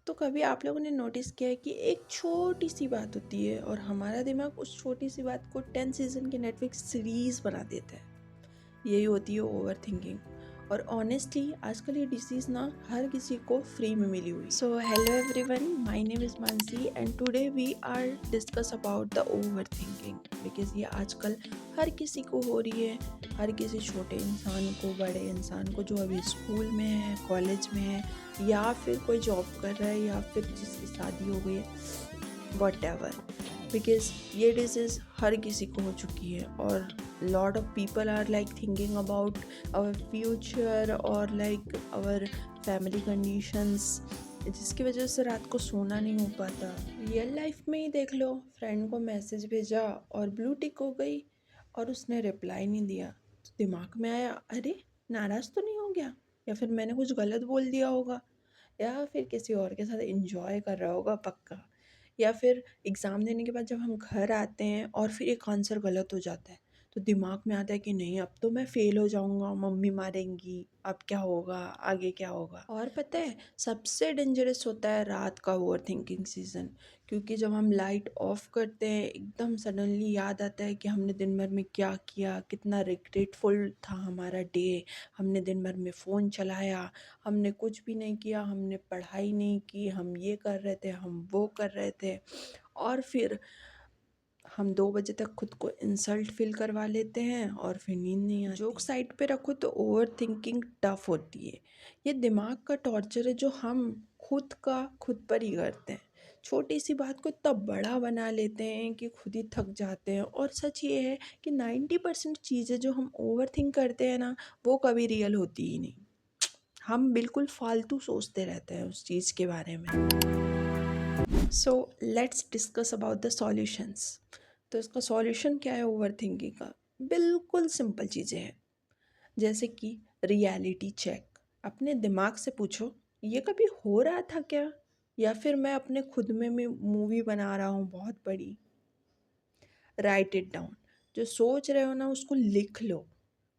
तो कभी आप लोगों ने नोटिस किया है कि एक छोटी सी बात होती है और हमारा दिमाग उस छोटी सी बात को 10 सीजन की नेटफ्लिक्स सीरीज बना देता है। यही होती है ओवर थिंकिंग। और ऑनेस्टली आजकल ये डिसीज़ ना हर किसी को फ्री में मिली हुई। So hello everyone, my name is Mansi and today we are discuss about the overthinking, because ये आजकल हर किसी को हो रही है। हर किसी छोटे इंसान को, बड़े इंसान को, जो अभी स्कूल में है, कॉलेज में है, या फिर कोई जॉब कर रहा है, या फिर जिसकी शादी हो गई है, वट एवर। बिकॉज ये डिजीज़ हर किसी को हो चुकी है और lot of people are like thinking about our future or like our family conditions, जिसकी वजह से रात को सोना नहीं हो पाता। रियल लाइफ में ही देख लो, फ्रेंड को मैसेज भेजा और ब्लू टिक हो गई और उसने रिप्लाई नहीं दिया, तो दिमाग में आया अरे नाराज़ तो नहीं हो गया, या फिर मैंने कुछ गलत बोल दिया होगा, या फिर किसी और के साथ एंजॉय कर रहा होगा पक्का। या फिर एग्ज़ाम देने के बाद जब हम घर आते हैं और फिर एक आंसर गलत हो जाता है, तो दिमाग में आता है कि नहीं अब तो मैं फ़ेल हो जाऊंगा, मम्मी मारेंगी, अब क्या होगा, आगे क्या होगा। और पता है सबसे डेंजरस होता है रात का ओवर थिंकिंग सीज़न, क्योंकि जब हम लाइट ऑफ करते हैं एकदम सडनली याद आता है कि हमने दिन भर में क्या किया, कितना रिग्रेटफुल था हमारा डे। हमने दिन भर में फ़ोन चलाया, हमने कुछ भी नहीं किया, हमने पढ़ाई नहीं की, हम ये कर रहे थे, हम वो कर रहे थे, और फिर हम 2 बजे तक खुद को इंसल्ट फील करवा लेते हैं और फिर नींद नहीं आती। जोक साइड पे रखो तो ओवर थिंकिंग टफ होती है। ये दिमाग का टॉर्चर है जो हम खुद का खुद पर ही करते हैं। छोटी सी बात को इतना बड़ा बना लेते हैं कि खुद ही थक जाते हैं। और सच ये है कि 90% चीज़ें जो हम ओवर थिंक करते हैं ना, वो कभी रियल होती ही नहीं। हम बिल्कुल फालतू सोचते रहते हैं उस चीज़ के बारे में। So let's discuss about the solutions. तो इसका सॉल्यूशन क्या है ओवर थिंकिंग का? बिल्कुल सिंपल चीज़ें हैं, जैसे कि रियलिटी चेक। अपने दिमाग से पूछो ये कभी हो रहा था क्या, या फिर मैं अपने खुद में मूवी बना रहा हूँ बहुत बड़ी। राइट इट डाउन, जो सोच रहे हो ना उसको लिख लो,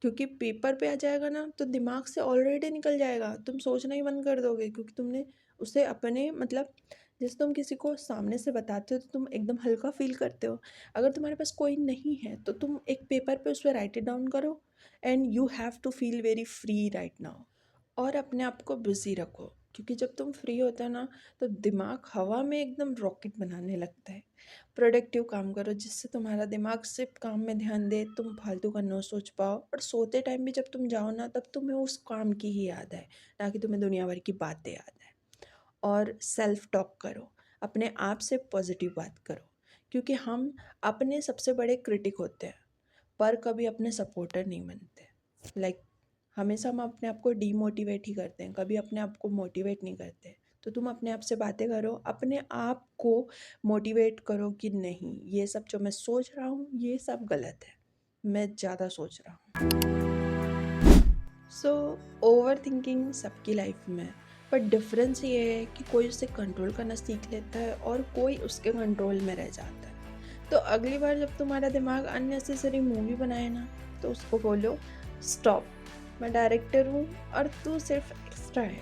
क्योंकि पेपर पे आ जाएगा ना तो दिमाग से ऑलरेडी निकल जाएगा, तुम सोचना ही बंद कर दोगे, क्योंकि तुमने उसे अपने मतलब जैसे तुम किसी को सामने से बताते हो तो तुम एकदम हल्का फील करते हो। अगर तुम्हारे पास कोई नहीं है तो तुम एक पेपर पे उस पर राइट इट डाउन करो and you have to feel very free right now. और अपने आप को बिजी रखो, क्योंकि जब तुम फ्री होते हो ना तो दिमाग हवा में एकदम रॉकेट बनाने लगता है। प्रोडक्टिव काम करो जिससे तुम्हारा दिमाग सिर्फ काम में ध्यान दे, तुम फालतू का ना सोच पाओ। और सोते टाइम भी जब तुम जाओ ना तब तुम्हें उस काम की ही याद आए, ना कि तुम्हें दुनिया भर की बातें याद आए। और सेल्फ टॉक करो, अपने आप से पॉजिटिव बात करो, क्योंकि हम अपने सबसे बड़े क्रिटिक होते हैं पर कभी अपने सपोर्टर नहीं बनते। हमेशा हम अपने आप को डीमोटिवेट ही करते हैं, कभी अपने आप को मोटिवेट नहीं करते। तो तुम अपने आप से बातें करो, अपने आप को मोटिवेट करो कि नहीं ये सब जो मैं सोच रहा हूँ ये सब गलत है, मैं ज़्यादा सोच रहा हूँ। सो ओवर थिंकिंग सबकी लाइफ में है, पर डिफरेंस ये है कि कोई उसे कंट्रोल करना सीख लेता है और कोई उसके कंट्रोल में रह जाता है। तो अगली बार जब तुम्हारा दिमाग अननेसेसरी मूवी बनाए ना, तो उसको बोलो स्टॉप, मैं डायरेक्टर हूँ और तू सिर्फ एक्स्ट्रा है।